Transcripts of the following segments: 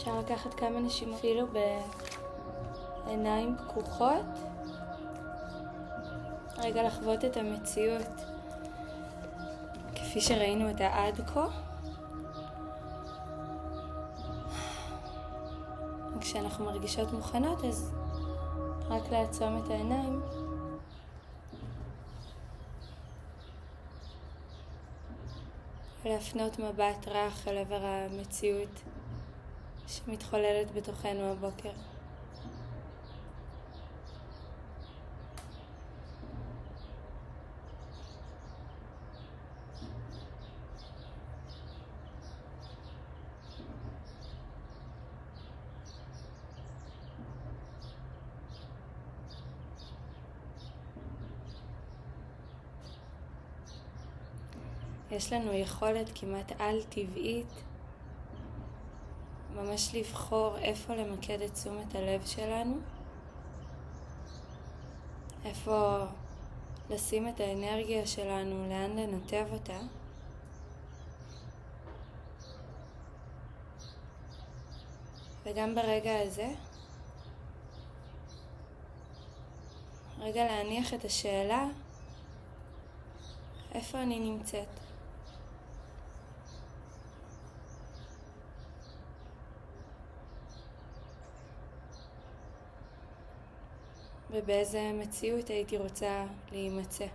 אפשר לקחת כמה נשימות אפילו בעיניים פקוחות. רגע לחוות את המציאות כפי שראינו אותה עד כה. כשאנחנו מרגישות מוכנות אז רק לעצום את העיניים. ולהפנות מבט רך אל עבר המציאות שמתחוללת בתוכנו הבוקר. יש לנו יכולת כמעט על-טבעית ממש לבחור איפה למקד את תשומת הלב שלנו, איפה לשים את האנרגיה שלנו, לאן לנתב אותה. וגם ברגע הזה, רגע להניח את השאלה, איפה אני נמצאת? ובאיזה מציאות הייתי רוצה להימצא.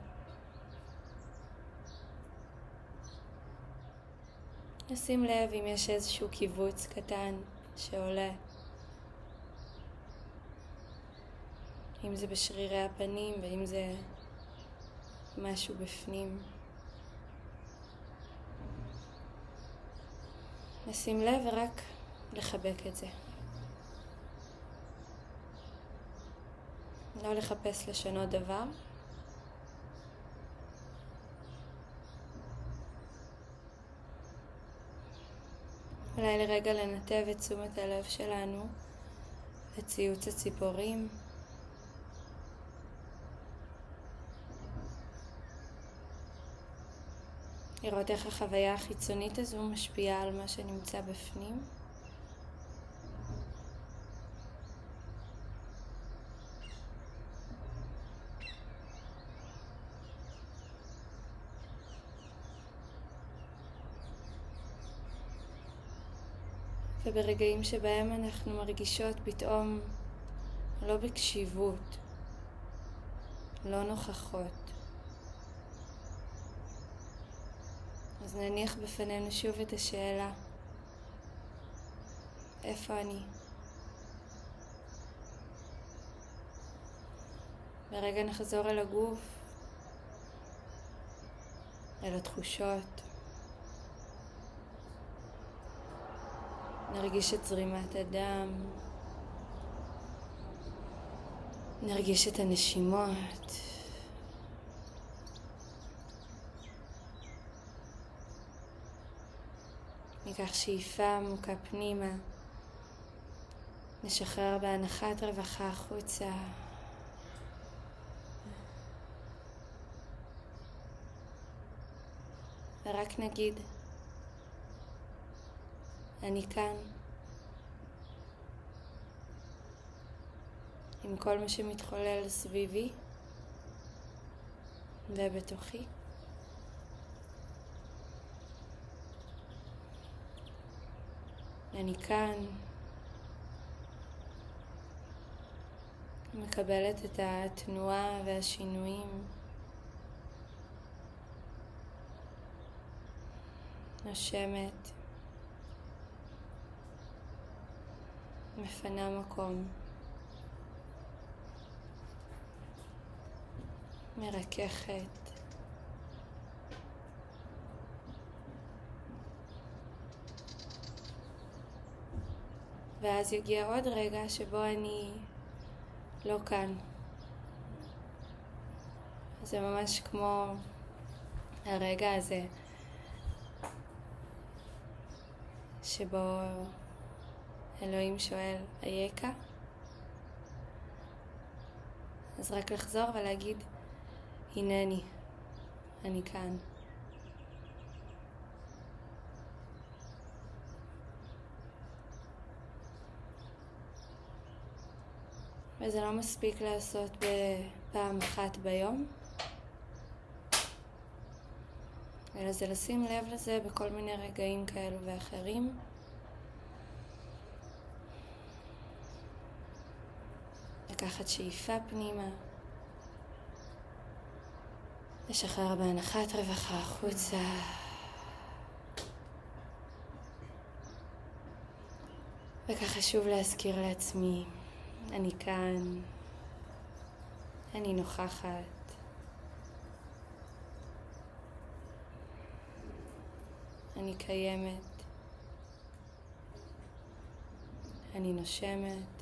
נשים לב אם יש איזשהו קיבוץ קטן שעולה. אם זה בשרירי הפנים ואם זה משהו בפנים. נשים לב ורק לחבק את זה. לא לחפש לשנות דבר. אולי לרגע לנתב את תשומת הלב שלנו לציוץ הציפורים. לראות איך החוויה החיצונית הזו משפיעה על מה שנמצא בפנים. וברגעים שבהם אנחנו מרגישות פתאום לא בקשיבות, לא נוכחות, אז נניח בפנינו שוב את השאלה, איפה אני? ברגע נחזור אל הגוף, אל התחושות, נרגיש את זרימת הדם, נרגיש את הנשימות, ניקח שאיפה עמוקה פנימה, נשחרר בהנחת רווחה החוצה, ורק נגיד, אני כאן, עם כל מה שמתחולל סביבי ובתוכי. אני כאן, מקבלת את התנועה והשינויים, נושמת, מפנה מקום, מרככת, ואז יגיע עוד רגע שבו אני לא כאן. זה ממש כמו הרגע הזה שבו אלוהים שואל, אייכה? אז רק לחזור ולהגיד, הנני, אני כאן. וזה לא מספיק לעשות בפעם אחת ביום, אלא זה לשים לב לזה בכל מיני רגעים כאלו ואחרים. לקחת שאיפה פנימה, לשחרר בהנחת רווחה החוצה, וככה שוב להזכיר לעצמי, אני כאן, אני נוכחת, אני קיימת, אני נושמת.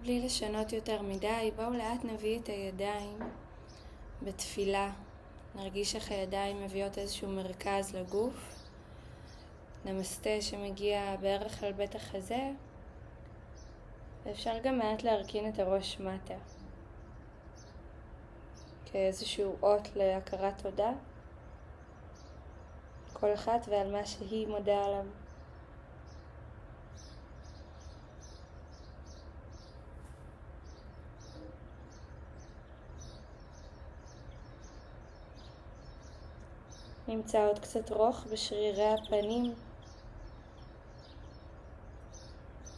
בלי לשנות יותר מדי, בואו לאט נביא את הידיים בתפילה. נרגיש איך הידיים מביאות איזשהו מרכז לגוף. נמסטה שמגיע בערך על בית החזה. ואפשר גם מעט להרכין את הראש מטה. כאיזשהו אות להכרת תודה. כל אחת ועל מה שהיא מודה עליו. נמצא עוד קצת רוך בשרירי הפנים.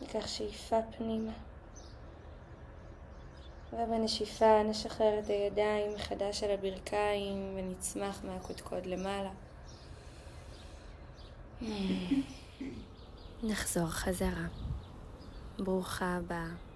ניקח שאיפה פנימה. ובנשיפה נשחרר את הידיים מחדש על הברכיים ונצמח מהקודקוד למעלה. נחזור חזרה. ברוכה הבאה.